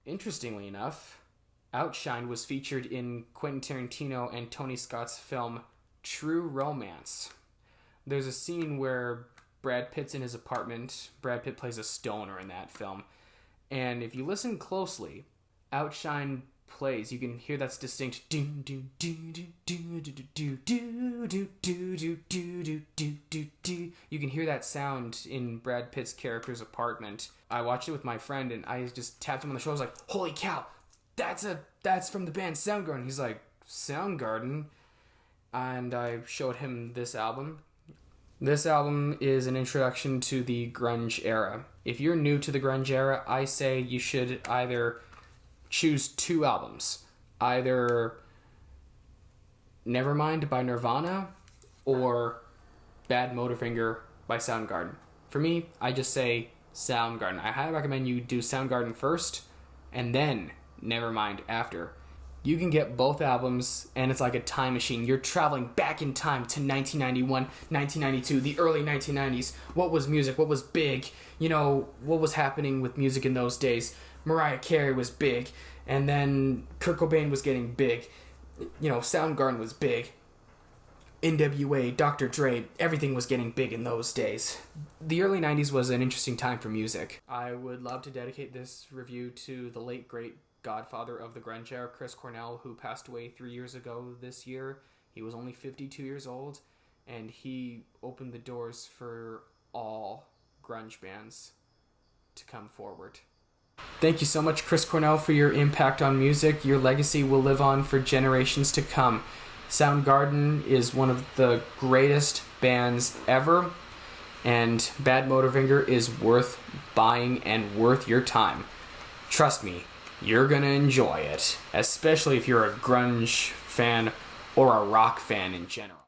Interestingly enough, Outshine was featured in Quentin Tarantino and Tony Scott's film True Romance. There's a scene where Brad Pitt's in his apartment. Brad Pitt plays a stoner in that film. And if you listen closely, Outshine plays. You can hear that's distinct. You can hear that sound in Brad Pitt's character's apartment. I watched it with my friend and I just tapped him on the shoulder. I was like, holy cow, that's from the band Soundgarden. He's like, Soundgarden? And I showed him this album. This album is an introduction to the grunge era. If you're new to the grunge era, I say you should either choose two albums. Either Nevermind by Nirvana or Badmotorfinger by Soundgarden. For me, I just say Soundgarden. I highly recommend you do Soundgarden first and then Nevermind after. You can get both albums, and it's like a time machine. You're traveling back in time to 1991, 1992, the early 1990s. What was music? What was big? You know, what was happening with music in those days? Mariah Carey was big, and then Kurt Cobain was getting big. You know, Soundgarden was big. NWA, Dr. Dre, everything was getting big in those days. The early 90s was an interesting time for music. I would love to dedicate this review to the late, great godfather of the grunge era, Chris Cornell, who passed away 3 years ago this year. He was only 52 years old, and he opened the doors for all grunge bands to come forward. Thank you so much, Chris Cornell, for your impact on music. Your legacy will live on for generations to come. Soundgarden is one of the greatest bands ever, and Badmotorfinger is worth buying and worth your time. Trust me, you're gonna enjoy it, especially if you're a grunge fan or a rock fan in general.